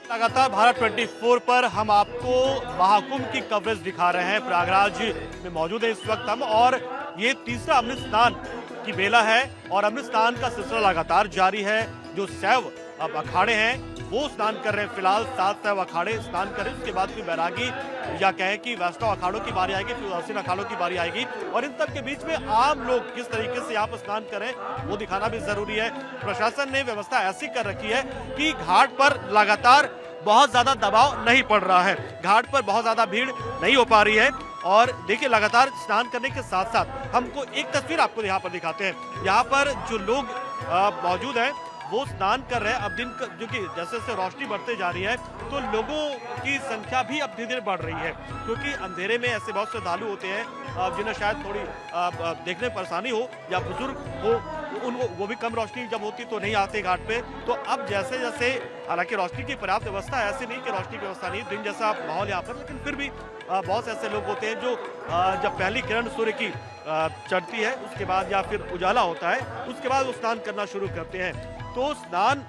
लगातार भारत 24 पर हम आपको महाकुंभ की कवरेज दिखा रहे हैं। प्रयागराज में मौजूद है इस वक्त हम, और ये तीसरा अमृत स्नान की बेला है और अमृत स्नान का सिलसिला लगातार जारी है। जो शैव अब अखाड़े हैं वो स्नान कर रहे हैं। फिलहाल 7 शैव अखाड़े स्नान कर रहे हैं। उसके बाद कोई बैरागी या कहें कि वैष्णव अखाड़ों की बारी आएगी, फिर उदासीन अखाड़ों की बारी आएगी, और इन सब के बीच में आम लोग किस तरीके से यहाँ पर स्नान करें वो दिखाना भी जरूरी है। प्रशासन ने व्यवस्था ऐसी कर रखी है कि घाट पर लगातार बहुत ज्यादा दबाव नहीं पड़ रहा है, घाट पर बहुत ज्यादा भीड़ नहीं हो पा रही है। और देखिए, लगातार स्नान करने के साथ साथ हमको एक तस्वीर आपको यहाँ पर दिखाते हैं। यहाँ पर जो लोग मौजूद हैं वो स्नान कर रहे हैं। अब दिन जो कि जैसे जैसे रोशनी बढ़ते जा रही है तो लोगों की संख्या भी अब धीरे धीरे बढ़ रही है, क्योंकि अंधेरे में ऐसे बहुत श्रद्धालु होते हैं जिन्हें शायद थोड़ी देखने में परेशानी हो या बुजुर्ग हो, उनको वो भी कम रोशनी जब होती तो नहीं आते घाट पे। तो अब जैसे जैसे, हालांकि रोशनी की पर्याप्त व्यवस्था है, ऐसे नहीं कि रोशनी की व्यवस्था नहीं, दिन जैसा माहौल यहाँ पर, लेकिन फिर भी बहुत से ऐसे लोग होते हैं जो जब पहली किरण सूर्य की चढ़ती है उसके बाद या फिर उजाला होता है उसके बाद वो स्नान करना शुरू करते हैं। तो स्नान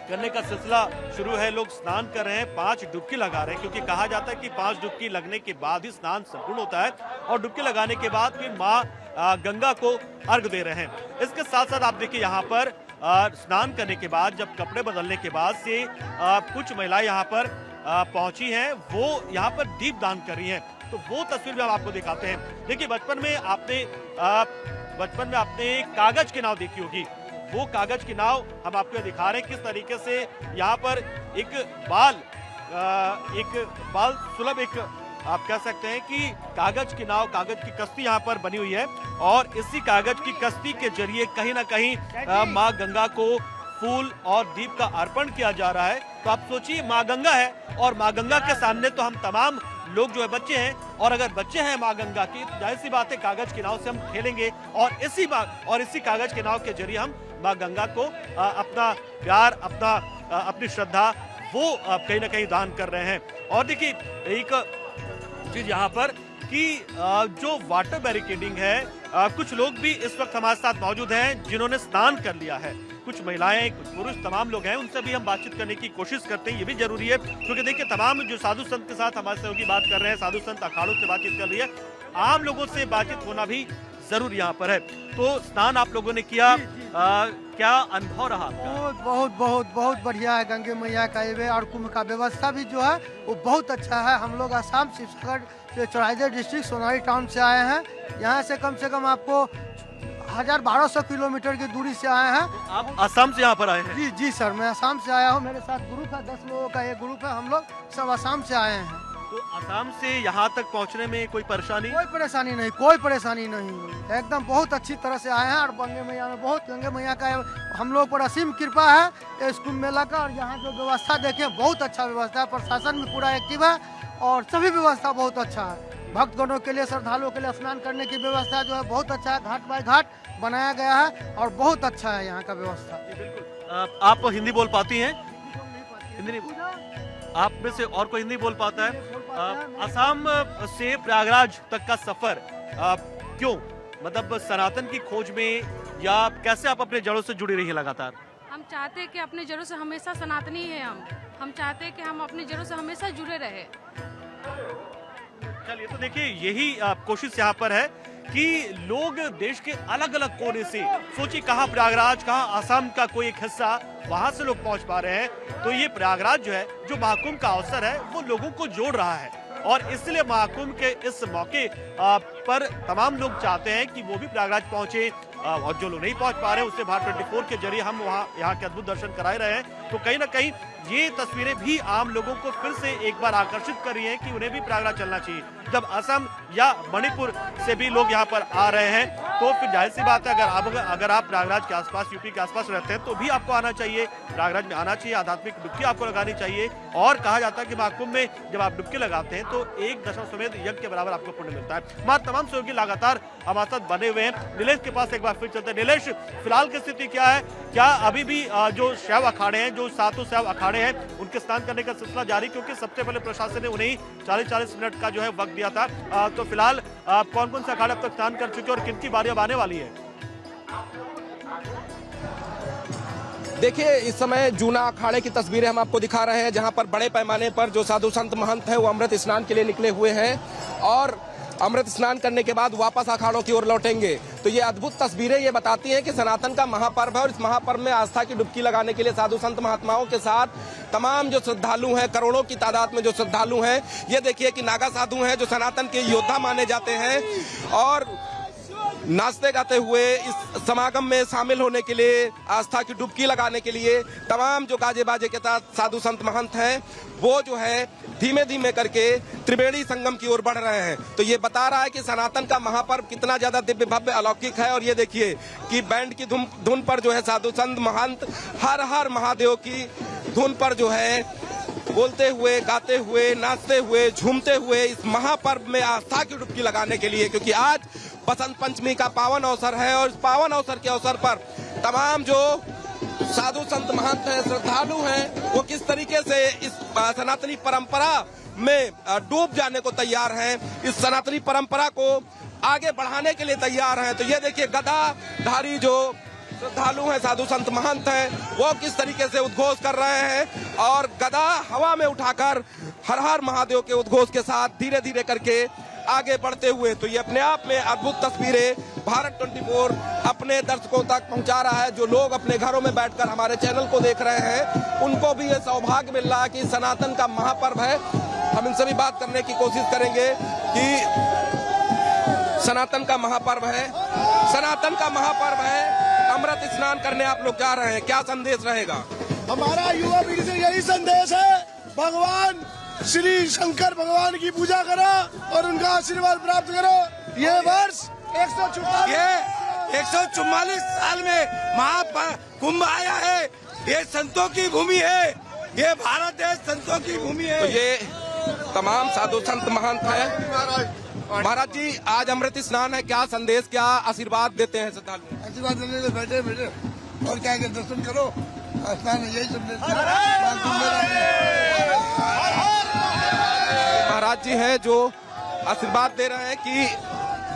करने का सिलसिला शुरू है, लोग स्नान कर रहे हैं, 5 डुबकी लगा रहे हैं, क्योंकि कहा जाता है कि 5 डुबकी लगने के बाद ही स्नान संपूर्ण होता है, और डुबकी लगाने के बाद फिर माँ गंगा को अर्घ दे रहे हैं। इसके साथ साथ आप देखिए यहाँ पर स्नान करने के बाद जब कपड़े बदलने के बाद से कुछ महिलाएं यहाँ पर पहुंची हैं, वो यहाँ पर दीप दान कर रही हैं। तो वो तस्वीर भी हम आपको दिखाते हैं। देखिए, बचपन में आपने कागज की नाव देखी होगी, वो कागज की नाव हम आपको दिखा रहे हैं किस तरीके से यहाँ पर एक बाल सुलभ, एक आप कह सकते हैं कि कागज की नाव, कागज की कश्ती यहाँ पर बनी हुई है, और इसी कागज की कश्ती के जरिए कहीं ना कहीं माँ गंगा को फूल और दीप का अर्पण किया जा रहा है। तो आप सोचिए, माँ गंगा है और माँ गंगा के सामने तो हम तमाम लोग जो है बच्चे हैं, और अगर बच्चे हैं माँ गंगा की, जाहिर सी बात है कागज की नाव से हम खेलेंगे, और इसी कागज के नाव के जरिए हम माँ गंगा को अपना प्यार, अपनी श्रद्धा वो कहीं ना कहीं दान कर रहे हैं। और देखिए, एक चीज यहाँ पर कि जो वाटर बैरिकेडिंग है, कुछ लोग भी इस वक्त हमारे साथ मौजूद हैं जिन्होंने स्नान कर लिया है, कुछ महिलाएं, कुछ पुरुष, तमाम लोग हैं, उनसे भी हम बातचीत करने की कोशिश करते हैं। ये भी जरूरी है, क्योंकि देखिए, तमाम जो साधु संत के साथ हमारे सहयोगी बात कर रहे हैं, साधु संत अखाड़ों से बातचीत कर रही है, आम लोगों से बातचीत होना भी जरूर यहाँ पर है। तो स्नान आप लोगों ने किया, क्या अनुभव रहा? बहुत बहुत बहुत बहुत बढ़िया है गंगे मैया का ये, और कुंभ का व्यवस्था भी जो है वो बहुत अच्छा है। हम लोग आसाम शिवसागर से चौराइदे डिस्ट्रिक्ट सोनारी टाउन से आए हैं। यहाँ से कम आपको 1200 किलोमीटर की दूरी से आए हैं। आप असम से यहाँ पर आए हैं? जी जी सर, मैं असम से आया हूँ। मेरे साथ ग्रुप है, 10 लोगों का एक ग्रुप है, हम लोग सब असम से आए हैं। तो असम से यहाँ तक पहुँचने में कोई परेशानी? कोई परेशानी नहीं, कोई परेशानी नहीं, एकदम बहुत अच्छी तरह से आए हैं। और गंगे मैया में गंगे मैया का हम लोग पर असीम कृपा है इस कुंभ मेला का। और यहाँ जो व्यवस्था देखें, बहुत अच्छा व्यवस्था है, प्रशासन भी पूरा एक्टिव है और सभी व्यवस्था बहुत अच्छा है। भक्तगणों के लिए, श्रद्धालुओं के लिए स्नान करने की व्यवस्था जो है बहुत अच्छा है, घाट बाय घाट बनाया गया है और बहुत अच्छा है यहाँ का व्यवस्था। बिल्कुल। आप हिंदी बोल पाती हैं? हिंदी नहीं, आप में से और कोई हिंदी बोल पाता है? असम से प्रयागराज तक का सफर क्यों, मतलब सनातन की खोज में, या कैसे आप अपने जड़ों से जुड़ी रही हैं लगातार? हम चाहते हैं कि अपने जड़ों से हमेशा सनातनी है। हम चाहते हैं कि हम अपनी जड़ों से हमेशा जुड़े रहे। चलिए, तो देखिए, यही कोशिश यहाँ पर है कि लोग देश के अलग अलग कोने से, सोचिए कहाँ प्रयागराज, कहाँ असम का कोई एक हिस्सा, वहां से लोग पहुंच पा रहे हैं। तो ये प्रयागराज जो है, जो महाकुंभ का अवसर है, वो लोगों को जोड़ रहा है, और इसलिए महाकुंभ के इस मौके पर तमाम लोग चाहते हैं कि वो भी प्रयागराज पहुंचे, और जो लोग नहीं पहुंच पा रहे हैं उससे भारत 24 के जरिए हम यहाँ के अद्भुत दर्शन करा रहे हैं। तो कहीं ना कहीं ये तस्वीरें भी आम लोगों को फिर से एक बार आकर्षित कर रही हैं कि उन्हें भी प्रयागराज चलना चाहिए। जब असम या मणिपुर से भी लोग यहाँ पर आ रहे हैं, तो फिर जाहिर सी बात है, अगर आप प्रयागराज के आसपास, यूपी के आसपास रहते हैं, तो भी आपको आना चाहिए, प्रयागराज में आना चाहिए, आध्यात्मिक डुबकी आपको लगानी चाहिए। और कहा जाता है कि महाकुंभ में जब आप डुबकी लगाते हैं तो 1 दशमलव यज्ञ के बराबर आपको पुण्य मिलता है। हमारे तमाम सहयोगी लगातार हमारे साथ बने हुए हैं। नीलेश के पास एक बार फिर चलते हैं। नीलेश, फिलहाल की स्थिति क्या है? क्या अभी भी जो शैव अखाड़े हैं, जो 7 शैव अखाड़े हैं, उनके स्नान करने का सिलसिला जारी, क्योंकि सबसे पहले प्रशासन ने उन्हें 40-40 मिनट का जो है वक्त दिया था। तो फिलहाल कौन कौन से अखाड़े अब तक स्नान कर चुके हैं और किनकी बारी अब आने वाली है? देखिए इस समय जूना अखाड़े की तस्वीरें हम आपको दिखा रहे हैं, जहां पर बड़े पैमाने पर जो साधु संत महंत हैं वो अमृत स्नान के लिए निकले हुए हैं और अमृत स्नान करने के बाद वापस अखाड़ों की ओर लौटेंगे। तो ये अद्भुत तस्वीरें ये बताती हैं कि सनातन का महापर्व है और इस महापर्व में आस्था की डुबकी लगाने के लिए साधु संत महात्माओं के साथ तमाम जो श्रद्धालु हैं, करोड़ों की तादाद में जो श्रद्धालु हैं, ये देखिए कि नागा साधु हैं जो सनातन के योद्धा माने जाते हैं और नाचते गाते हुए इस समागम में शामिल होने के लिए, आस्था की डुबकी लगाने के लिए तमाम जो गाजे बाजे के साथ साधु संत महंत हैं वो जो है धीमे धीमे करके त्रिवेणी संगम की ओर बढ़ रहे हैं। तो ये बता रहा है कि सनातन का महापर्व कितना ज्यादा दिव्य भव्य अलौकिक है। और ये देखिए कि बैंड की धुन पर जो है साधु संत महंत हर हर महादेव की धुन पर जो है बोलते हुए, गाते हुए, नाचते हुए, झूमते हुए इस महापर्व में आस्था की डुबकी लगाने के लिए, क्योंकि आज बसंत पंचमी का पावन अवसर है और इस पावन अवसर के अवसर पर तमाम जो साधु संत महंत हैं, श्रद्धालु हैं, वो किस तरीके से इस सनातनी परंपरा में डूब जाने को तैयार हैं, इस सनातनी परंपरा को आगे बढ़ाने के लिए तैयार हैं। तो ये देखिए गदाधारी जो श्रद्धालु हैं, साधु संत महंत हैं, वो किस तरीके से उद्घोष कर रहे हैं और गदा हवा में उठाकर हर हर महादेव के उद्घोष के साथ धीरे धीरे करके आगे बढ़ते हुए। तो ये अपने आप में अद्भुत तस्वीरें भारत 24 अपने दर्शकों तक पहुंचा रहा है। जो लोग अपने घरों में बैठकर हमारे चैनल को देख रहे हैं उनको भी ये सौभाग्य मिल रहा है कि सनातन का महापर्व है। हम इनसे भी बात करने की कोशिश करेंगे कि सनातन का महापर्व है, सनातन का महापर्व है, अमृत स्नान करने आप लोग जा रहे हैं, क्या संदेश रहेगा? हमारा युवा पीढ़ी से यही संदेश है, भगवान श्री शंकर भगवान की पूजा करो और उनका आशीर्वाद प्राप्त करो। ये वर्ष 144 साल में महाकुंभ आया है। ये संतों की भूमि है, ये भारत देश संतों की भूमि है। तो ये तमाम साधु संत महंत हैं। महाराज जी, आज अमृत स्नान है, क्या संदेश, क्या आशीर्वाद देते हैं श्रद्धालु? आशीर्वाद देने से बैठे बैठे और क्या दर्शन करो, स्नान यही संदेश। महाराज जी हैं जो आशीर्वाद दे रहे हैं कि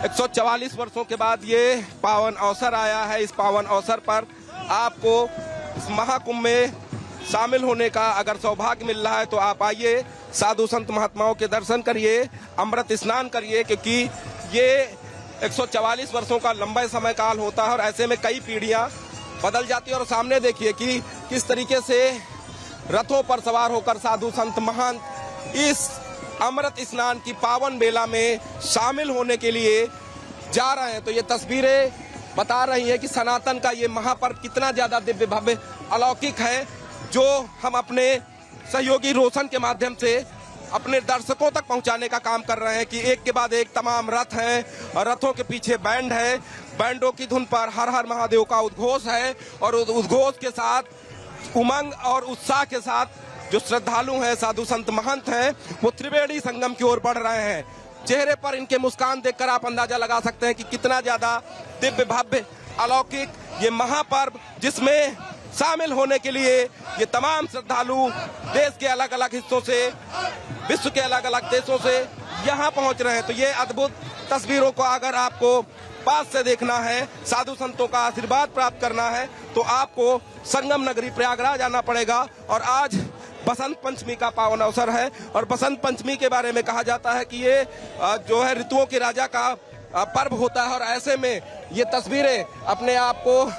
144 वर्षों के बाद ये पावन अवसर आया है। इस पावन अवसर पर आपको इस महाकुंभ में शामिल होने का अगर सौभाग्य मिल रहा है तो आप आइए, साधु संत महात्माओं के दर्शन करिए, अमृत स्नान करिए, क्योंकि ये 144 वर्षों का लंबा समय काल होता है और ऐसे में कई पीढ़ियां बदल जाती है। और सामने देखिए कि किस तरीके से रथों पर सवार होकर साधु संत महंत इस अमृत स्नान की पावन बेला में शामिल होने के लिए जा रहे हैं। तो ये तस्वीरें बता रही हैं कि सनातन का ये महापर्व कितना ज्यादा दिव्य भव्य अलौकिक है, जो हम अपने सहयोगी रोशन के माध्यम से अपने दर्शकों तक पहुंचाने का काम कर रहे हैं कि एक के बाद एक तमाम रथ हैं और रथों के पीछे बैंड है, बैंडों की धुन पर हर हर महादेव का उद्घोष है और उद्घोष के साथ उमंग और उत्साह के साथ जो श्रद्धालु हैं, साधु संत महंत हैं, वो त्रिवेणी संगम की ओर बढ़ रहे हैं। चेहरे पर इनके मुस्कान देखकर आप अंदाजा लगा सकते हैं कि कितना ज्यादा दिव्य भव्य अलौकिक ये महापर्व, जिसमें शामिल होने के लिए ये तमाम श्रद्धालु देश के अलग अलग हिस्सों से, विश्व के अलग अलग देशों से यहाँ पहुँच रहे हैं। तो ये अद्भुत तस्वीरों को अगर आपको पास से देखना है, साधु संतों का आशीर्वाद प्राप्त करना है, तो आपको संगम नगरी प्रयागराज आना पड़ेगा। और आज बसंत पंचमी का पावन अवसर है और बसंत पंचमी के बारे में कहा जाता है कि ये जो है ऋतुओं के राजा का पर्व होता है और ऐसे में ये तस्वीरें अपने आप को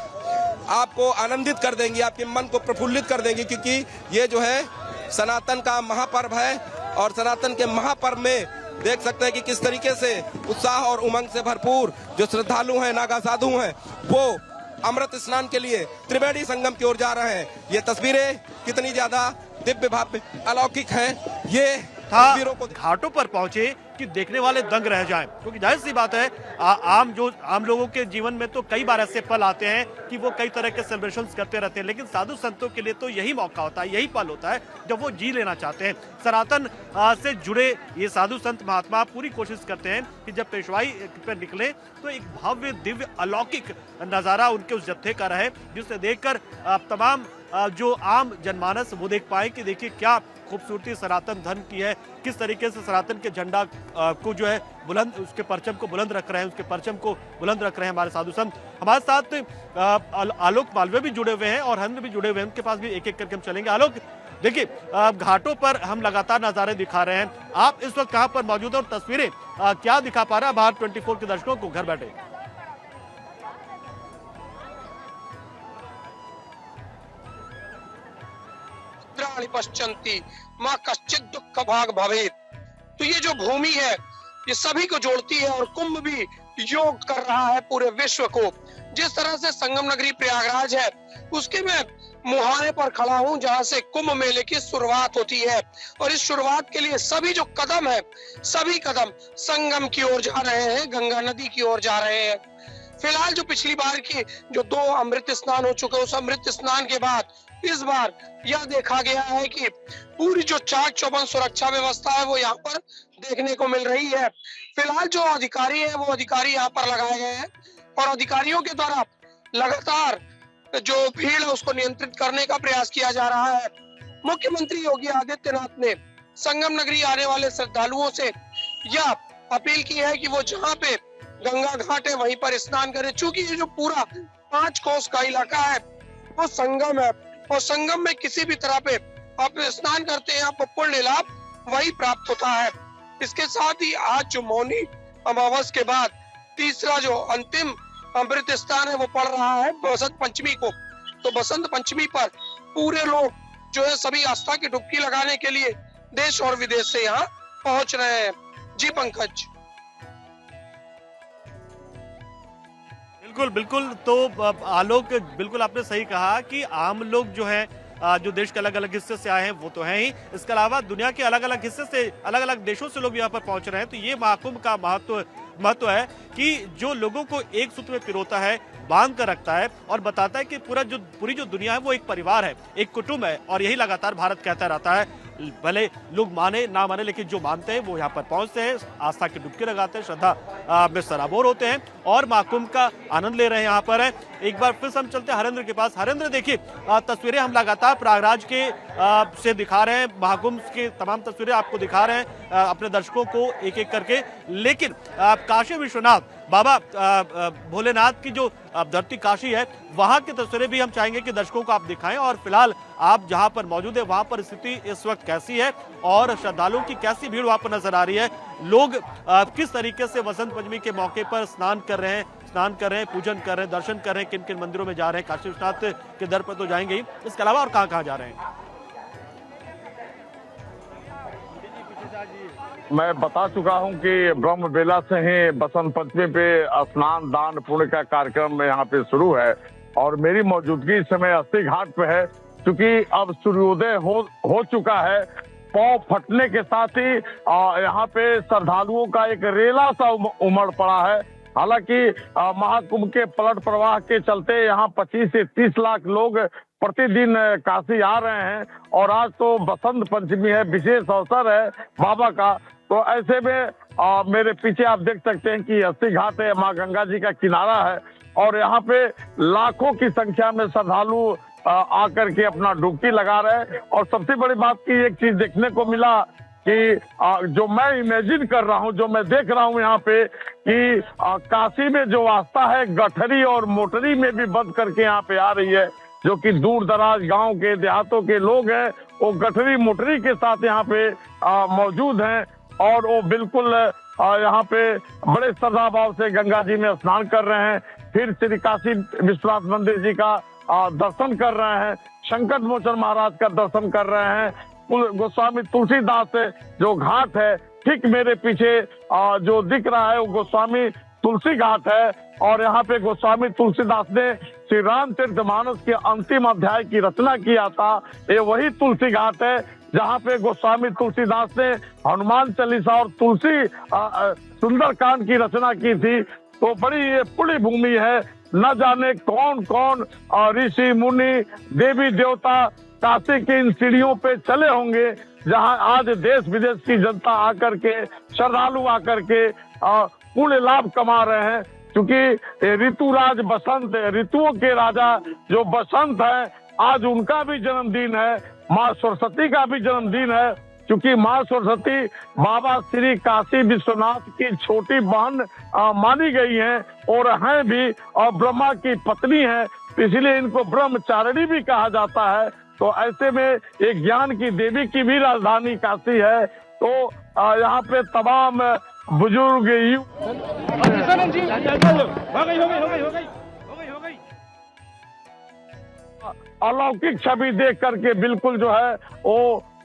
आपको आनंदित कर देंगी, आपके मन को प्रफुल्लित कर देंगी, क्योंकि ये जो है सनातन का महापर्व है और सनातन के महापर्व में देख सकते हैं कि किस तरीके से उत्साह और उमंग से भरपूर जो श्रद्धालु हैं, नागा साधु हैं, वो अमृत स्नान के लिए त्रिवेणी संगम की ओर जा रहे हैं। ये तस्वीरें कितनी ज्यादा दिव्य भव्य अलौकिक हैं, ये तस्वीरों को घाटों पर पहुंचे कि देखने वाले दंग रह जाएं, क्योंकि जाहिर सी बात है आम लोगों के जीवन में तो कई बार ऐसे पल आते हैं कि वो कई तरह के सेलिब्रेशंस करते रहते हैं, लेकिन साधु संतों के लिए तो यही मौका होता है, यही पल होता है जब वो जी लेना चाहते हैं। सनातन से जुड़े ये साधु संत महात्मा पूरी कोशिश करते हैं कि जब पेशवाई पर निकले तो एक भव्य दिव्य अलौकिक नजारा उनके उस जत्थे का रहे, जिसे देखकर तमाम जो आम जनमानस वो देख पाए कि देखिए क्या खूबसूरती सनातन धर्म की है, किस तरीके से सनातन के झंडा को जो है बुलंद, उसके परचम को बुलंद रख रहे हैं, उसके परचम को बुलंद रख रहे हैं हमारे साधु संत। हमारे साथ आलोक मालवीय भी जुड़े हुए हैं और हरेंद्र भी जुड़े हुए हैं, उनके पास भी एक एक करके हम चलेंगे। आलोक, देखिए घाटों पर हम लगातार नजारे दिखा रहे हैं, आप इस वक्त कहां पर मौजूद हैं और तस्वीरें क्या दिखा पा रहा है भारत 24 के दर्शकों को घर बैठे? पश्चंती माँ कश्चित दुख भाग भवेत। तो ये जो भूमि है ये सभी को जोड़ती है और कुंभ भी योग कर रहा है पूरे विश्व को। जिस तरह से संगम नगरी प्रयागराज है उसके मैं मुहाने पर खड़ा हूं जहां से कुंभ मेले की शुरुआत होती है और इस शुरुआत के लिए सभी जो कदम है सभी कदम संगम की ओर जा रहे हैं, गंगा नदी की ओर जा रहे हैं। फिलहाल जो पिछली बार की जो 2 अमृत स्नान हो चुके उस अमृत स्नान के बाद इस बार यह देखा गया है कि पूरी जो चाक चौबंद सुरक्षा व्यवस्था है वो यहाँ पर देखने को मिल रही है। फिलहाल जो अधिकारी है वो अधिकारी यहाँ पर लगाए गए हैं और अधिकारियों के द्वारा लगातार जो भीड़ है उसको नियंत्रित करने का प्रयास किया जा रहा है। मुख्यमंत्री योगी आदित्यनाथ ने संगम नगरी आने वाले श्रद्धालुओं से यह अपील की है कि वो जहाँ पे गंगा घाट है वहीं पर स्नान करें, चूंकि ये जो पूरा 5 कोस का इलाका है वो संगम है और संगम में किसी भी तरह पे आप स्नान करते हैं आपको पुण्य लाभ वही प्राप्त होता है। इसके साथ ही आज जो मौनी अमावस के बाद तीसरा जो अंतिम अमृत स्नान है वो पड़ रहा है बसंत पंचमी को। तो बसंत पंचमी पर पूरे लोग जो है सभी आस्था की डुबकी लगाने के लिए देश और विदेश से यहाँ पहुंच रहे हैं। जी पंकज। बिल्कुल बिल्कुल, तो आलोक बिल्कुल आपने सही कहा कि आम लोग जो है जो देश के अलग अलग हिस्से से आए हैं वो तो हैं ही, इसके अलावा दुनिया के अलग अलग हिस्से से अलग अलग देशों से लोग यहाँ पर पहुंच रहे हैं। तो ये महाकुंभ का महत्व है कि जो लोगों को एक सूत्र में पिरोता है, बांध कर रखता है और बताता है कि पूरी जो दुनिया है वो एक परिवार है, एक कुटुंब है। और यही लगातार भारत कहता रहता है, भले लोग माने ना माने, लेकिन जो मानते हैं वो यहाँ पर पहुंचते हैं, आस्था की डुबकी लगाते हैं, श्रद्धा में सराबोर होते हैं और महाकुंभ का आनंद ले रहे हैं यहाँ पर है। एक बार फिर हम चलते हैं हरेंद्र के पास। हरेंद्र, देखिए तस्वीरें हम लगातार प्रयागराज के से दिखा रहे हैं, महाकुंभ की तमाम तस्वीरें आपको दिखा रहे हैं अपने दर्शकों को एक एक करके, लेकिन काशी विश्वनाथ बाबा भोलेनाथ की जो धरती काशी है वहां की तस्वीरें भी हम चाहेंगे कि दर्शकों को आप दिखाएं। और फिलहाल आप जहां पर मौजूद है वहां पर स्थिति इस वक्त कैसी है और श्रद्धालुओं की कैसी भीड़ वहां पर नजर आ रही है, लोग किस तरीके से वसंत पंचमी के मौके पर स्नान कर रहे हैं, पूजन कर रहे हैं, दर्शन कर रहे हैं, किन किन मंदिरों में जा रहे हैं, काशी विश्वनाथ के दर पर तो जाएंगे ही, इसके अलावा और कहां जा रहे हैं? मैं बता चुका हूं कि ब्रह्म बेला से ही बसंत पंचमी पे स्नान दान पुण्य का कार्यक्रम यहाँ पे शुरू है और मेरी मौजूदगी इस समय अस्सी घाट पे है। क्योंकि अब सूर्योदय हो चुका है, पांव फटने के साथ ही यहाँ पे श्रद्धालुओं का एक रेला सा उमड़ पड़ा है। हालांकि महाकुंभ के पलट प्रवाह के चलते यहाँ 25 से 30 लाख लोग प्रतिदिन काशी आ रहे हैं और आज तो बसंत पंचमी है, विशेष अवसर है बाबा का। तो ऐसे में मेरे पीछे आप देख सकते हैं कि अस्सी घाट है, माँ गंगा जी का किनारा है और यहाँ पे लाखों की संख्या में श्रद्धालु आकर के अपना डुबकी लगा रहे हैं। और सबसे बड़ी बात की एक चीज देखने को मिला कि जो मैं इमेजिन कर रहा हूँ, जो मैं देख रहा हूँ यहाँ पे कि काशी में जो आस्था है गठरी और मोटरी में भी बंद करके यहाँ पे आ रही है। जो कि दूर दराज गांव के देहातों के लोग हैं वो गठरी मोटरी के साथ यहाँ पे मौजूद हैं और वो बिल्कुल यहाँ पे बड़े श्रद्धा भाव से गंगा जी में स्नान कर रहे हैं, फिर श्री काशी विश्वनाथ मंदिर जी का दर्शन कर रहे हैं, संकट मोचन महाराज का दर्शन कर रहे हैं। गोस्वामी तुलसीदास जो घाट है ठीक मेरे पीछे जो दिख रहा है वो गोस्वामी तुलसी घाट है और यहाँ पे गोस्वामी तुलसीदास ने श्री रामचरितमानस के अंतिम अध्याय की रचना किया था। ये वही तुलसी घाट है जहाँ पे गोस्वामी तुलसीदास ने हनुमान चालीसा और तुलसी सुंदरकांड की रचना की थी। तो बड़ी ये पुण्य भूमि है, न जाने कौन कौन ऋषि मुनि देवी देवता काशी की इन सीढ़ियों पे चले होंगे जहां आज देश विदेश की जनता आकर के, श्रद्धालु आकर के पुण्य लाभ कमा रहे हैं। क्योंकि ऋतुराज बसंत, ऋतुओं के राजा जो बसंत है आज उनका भी जन्मदिन है, माँ सरस्वती का भी जन्मदिन है, क्योंकि माँ सरस्वती बाबा श्री काशी विश्वनाथ की छोटी बहन मानी गई हैं और हैं भी, और ब्रह्मा की पत्नी है, इसलिए इनको ब्रह्मचारिणी भी कहा जाता है। तो ऐसे में एक ज्ञान की देवी की भी राजधानी काशी है। तो यहाँ पे तमाम बुजुर्ग अलौकिक छवि देख करके बिल्कुल जो है वो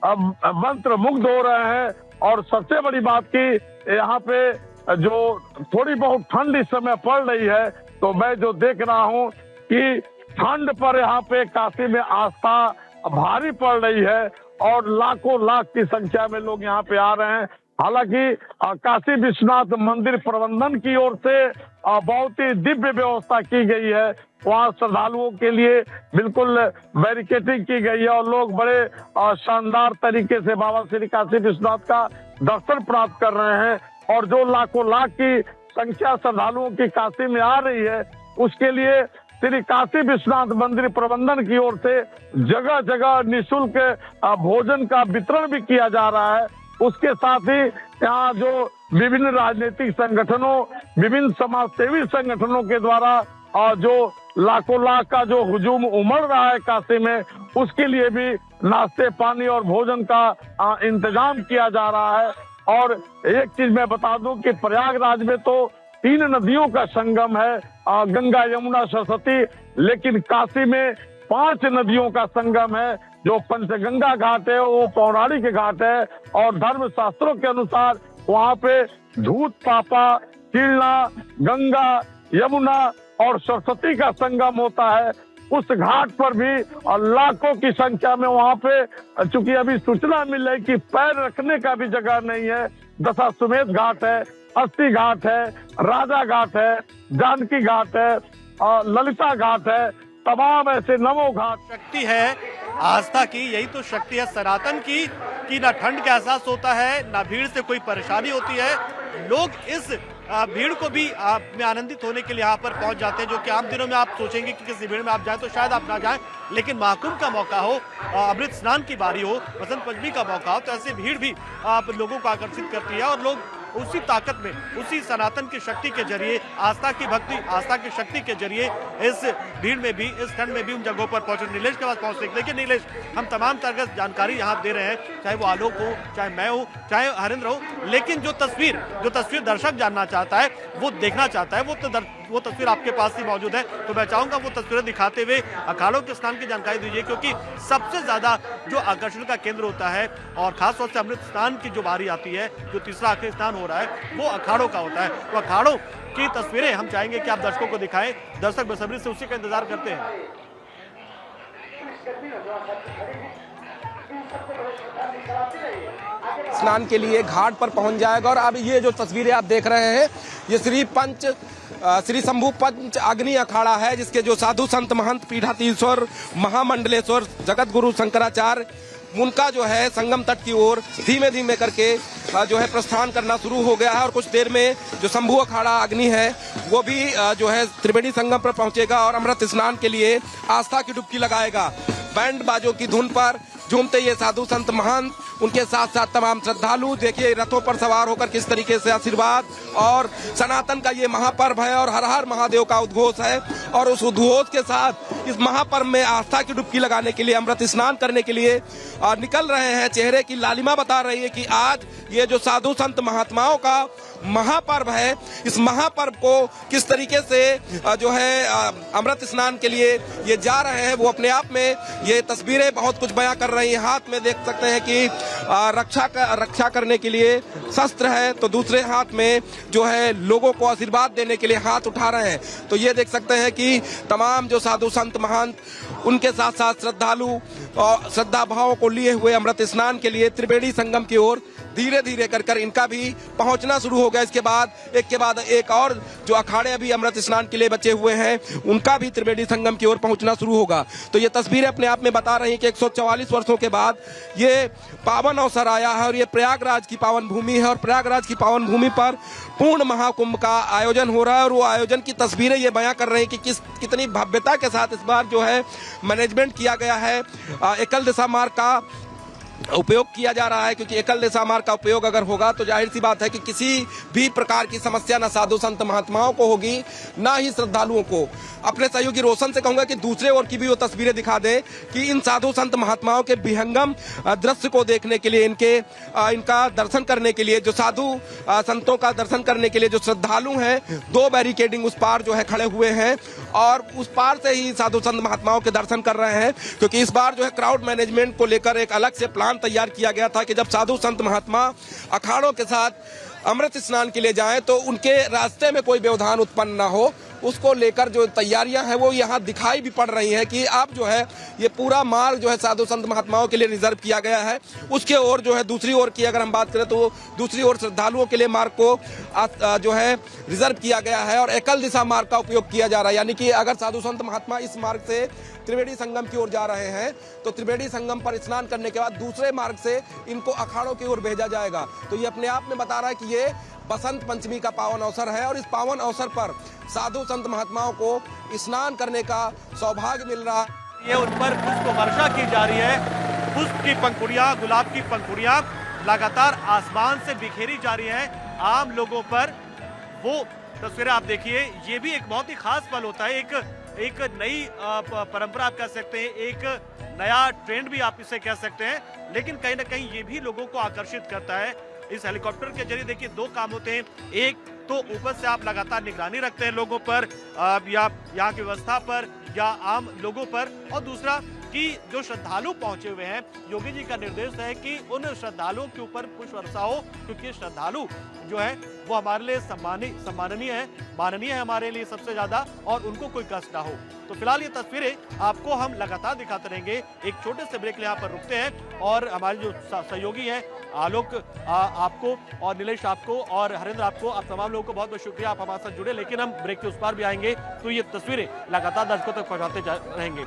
मंत्र मुग्ध हो रहे हैं। और सबसे बड़ी बात की यहाँ पे जो थोड़ी बहुत ठंड इस समय पड़ रही है, तो मैं जो देख रहा हूँ कि ठंड पर यहाँ पे काशी में आस्था भारी पड़ रही है और लाखों लाख की संख्या में लोग यहाँ पे आ रहे हैं। हालांकि काशी विश्वनाथ मंदिर प्रबंधन की ओर से बहुत ही दिव्य व्यवस्था की गई है। वहाँ श्रद्धालुओं के लिए बिल्कुल बैरिकेडिंग की गई है और लोग बड़े शानदार तरीके से बाबा श्री काशी विश्वनाथ का दर्शन प्राप्त कर रहे हैं। और जो लाखों लाख की संख्या श्रद्धालुओं की काशी में आ रही है, उसके लिए श्री काशी विश्वनाथ मंदिर प्रबंधन की ओर से जगह जगह निःशुल्क भोजन का वितरण भी किया जा रहा है। उसके साथ ही यहाँ जो विभिन्न राजनीतिक संगठनों, विभिन्न समाज सेवी संगठनों के द्वारा जो लाखों लाख का जो हुजूम उमड़ रहा है काशी में, उसके लिए भी नाश्ते पानी और भोजन का इंतजाम किया जा रहा है। और एक चीज मैं बता दूं कि प्रयागराज में तो 3 नदियों का संगम है, गंगा यमुना सरस्वती, लेकिन काशी में 5 नदियों का संगम है। जो पंचगंगा घाट है वो पौराणिक घाट है और धर्म शास्त्रों के अनुसार वहाँ पे धूत पापा, कीर्णा, गंगा, यमुना और सरस्वती का संगम होता है। उस घाट पर भी लाखों की संख्या में वहाँ पे, चूंकि अभी सूचना मिल रही कि पैर रखने का भी जगह नहीं है, दशाश्वमेध घाट है, अस्थि घाट है, राजा घाट है, जानकी घाट है, ललिता घाट है, तमाम ऐसे 9 घाट। शक्ति है आस्था की, यही तो शक्ति है सनातन की कि ना ठंड का एहसास होता है, ना भीड़ से कोई परेशानी होती है। लोग इस भीड़ को भी में आनंदित होने के लिए यहाँ पर पहुंच जाते हैं, जो कि आम दिनों में आप सोचेंगे कि किसी भीड़ में आप जाएं तो शायद आप ना जाएं, लेकिन महाकुंभ का मौका हो, अमृत स्नान की बारी हो, वसंत पंचमी का मौका हो, तो ऐसे भीड़ भी लोगों को आकर्षित करती है। और लोग उसी ताकत में, उसी सनातन की शक्ति के जरिए, आस्था की भक्ति, आस्था की शक्ति के जरिए इस भीड़ में भी, इस ठंड में भी उन जगहों पर पहुंचे। नीलेश के पास पहुंचते हैं। देखिए नीलेश, हम तमाम तरह की जानकारी यहाँ दे रहे हैं, चाहे वो आलोक हो, चाहे मैं हूँ, चाहे हरिंद्र हो, लेकिन जो तस्वीर दर्शक जानना चाहता है, वो देखना चाहता है, वो तस्वीर आपके पास ही मौजूद है। तो मैं चाहूंगा वो तस्वीरें दिखाते हुए अखाड़ों के स्नान की जानकारी दीजिए, क्योंकि सबसे ज्यादा जो आकर्षण का केंद्र होता है और खासतौर से अमृत स्नान की जो बारी आती है, जो तीसरा आखिरी स्नान हो रहा है, वो अखाड़ों का होता है। तो अखाड़ों की तस्वीरें हम चाहेंगे कि आप दर्शकों को दिखाएं। दर्शक बेसब्री से उसी का इंतजार करते हैं। स्नान के लिए घाट पर पहुंच जाएगा। और अब ये जो तस्वीरें आप देख रहे हैं, ये श्री शंभू पंच अग्नि अखाड़ा है, जिसके जो साधु संत महंत पीठाधीश्वर महामंडलेश्वर जगत गुरु शंकराचार्य, उनका जो है संगम तट की ओर धीमे धीमे करके जो है प्रस्थान करना शुरू हो गया है। और कुछ देर में जो शंभू अखाड़ा अग्नि है वो भी जो है त्रिवेणी संगम पर पहुंचेगा और अमृत स्नान के लिए आस्था की डुबकी लगाएगा। बैंड बाजों की धुन पर झूमते ये साधु संत महंत, उनके साथ साथ तमाम श्रद्धालु देखिए रथों पर सवार होकर किस तरीके से आशीर्वाद, और सनातन का ये महापर्व है और हर हर महादेव का उद्घोष है। और उस उद्घोष के साथ इस महापर्व में आस्था की डुबकी लगाने के लिए, अमृत स्नान करने के लिए निकल रहे हैं। चेहरे की लालिमा बता रही है कि आज ये जो साधु संत महात्माओं का महापर्व है, इस महापर्व को किस तरीके से जो है अमृत स्नान के लिए ये जा रहे हैं, वो अपने आप में ये तस्वीरें बहुत कुछ बयां कर रही हैं। हाथ में देख सकते हैं कि रक्षा करने के लिए शस्त्र है, तो दूसरे हाथ में जो है लोगों को आशीर्वाद देने के लिए हाथ उठा रहे हैं। तो ये देख सकते हैं कि तमाम जो साधु संत महंत, उनके साथ साथ श्रद्धालु और श्रद्धा भाव को लिए हुए अमृत स्नान के लिए त्रिवेणी संगम की ओर धीरे धीरे कर इनका भी पहुंचना शुरू हो हो गया। इसके बाद एक और जो अखाड़े अभी अमृत स्नान के लिए बचे हुए हैं उनका भी त्रिवेणी संगम की ओर पहुंचना शुरू होगा। तो ये तस्वीरें अपने आप में बता रही हैं कि 144 वर्षों के बाद ये पावन अवसर आया है और ये प्रयागराज की पावन भूमि है और प्रयागराज की पावन भूमि पर पूर्ण महाकुंभ का आयोजन हो रहा है। और वो आयोजन की तस्वीरें ये बयां कर रहे हैं कि कितनी भव्यता के साथ इस बार जो है मैनेजमेंट किया गया है। एकल दिशा मार्ग का उपयोग किया जा रहा है, क्योंकि एकल दिशा मार्ग का उपयोग अगर होगा तो जाहिर सी बात है कि किसी भी प्रकार की समस्या ना साधु संत महात्माओं को होगी ना ही श्रद्धालुओं को। अपने सहयोगी रोशन से कहूंगा कि दूसरे ओर की भी वो तस्वीरें दिखा दे कि इन साधु संत महात्माओं के विहंगम दृश्य को देखने के लिए, इनका दर्शन करने के लिए, जो साधु संतों का दर्शन करने के लिए जो श्रद्धालु हैं, 2 बैरिकेडिंग उस पार जो है खड़े हुए हैं और उस पार से ही साधु संत महात्माओं के दर्शन कर रहे हैं। क्योंकि इस बार जो है क्राउड मैनेजमेंट को लेकर एक अलग से प्लान तैयार किया गया था कि जब साधु संत महात्मा अखाड़ों के साथ अमृत स्नान के लिए जाएं तो उनके रास्ते में कोई व्यवधान उत्पन्न ना हो, उसको लेकर जो तैयारियां हैं वो यहाँ दिखाई भी पड़ रही हैं कि अब जो है ये पूरा मार्ग जो है साधु संत महात्माओं के लिए रिजर्व किया गया है। उसके ओर जो है दूसरी ओर की अगर हम बात करें तो दूसरी ओर श्रद्धालुओं के लिए मार्ग को जो है रिजर्व किया गया है और एकल दिशा मार्ग का उपयोग किया जा रहा है। यानी कि अगर साधु संत महात्मा इस मार्ग से त्रिवेणी संगम की ओर जा रहे हैं तो त्रिवेणी संगम पर स्नान करने के बाद दूसरे मार्ग से इनको अखाड़ों की ओर भेजा जाएगा। तो ये अपने आप में बता रहा है कि ये बसंत पंचमी का पावन अवसर है और इस पावन अवसर पर साधु संत महात्माओं को स्नान करने का सौभाग्य मिल रहा है। ये उन पर पुष्प वर्षा की जा रही है। पुष्प की पंखुड़ियां, गुलाब की पंखुड़ियां लगातार आसमान से बिखेरी जा रही है आम लोगों पर। वो तस्वीरें आप देखिए, ये भी एक बहुत ही खास पल होता है, एक नई परंपरा आप कह सकते हैं, एक नया ट्रेंड भी आप इसे कह सकते हैं। लेकिन कहीं ना कहीं ये भी लोगों को आकर्षित करता है। इस हेलीकॉप्टर के जरिए देखिए 2 काम होते हैं। एक तो ऊपर से आप लगातार निगरानी रखते हैं लोगों पर या यहाँ की व्यवस्था पर या आम लोगों पर, और दूसरा कि जो श्रद्धालु पहुंचे हुए हैं, योगी जी का निर्देश है कि उन श्रद्धालुओं के ऊपर पुष्प वर्षा हो, क्योंकि श्रद्धालु जो है वो हमारे लिए सम्माननीय है हमारे लिए सबसे ज्यादा, और उनको कोई कष्ट ना हो। तो फिलहाल ये तस्वीरें आपको हम लगातार दिखाते रहेंगे। एक छोटे से ब्रेक यहाँ पर रुकते हैं और हमारे जो सहयोगी हैं आलोक आपको और नीलेश आपको और हरेंद्र आपको, आप तमाम लोगों को बहुत बहुत शुक्रिया, आप हमारे साथ जुड़े। लेकिन हम ब्रेक के उस पार भी आएंगे तो ये तस्वीरें लगातार दर्शकों तक पहुंचाते रहेंगे।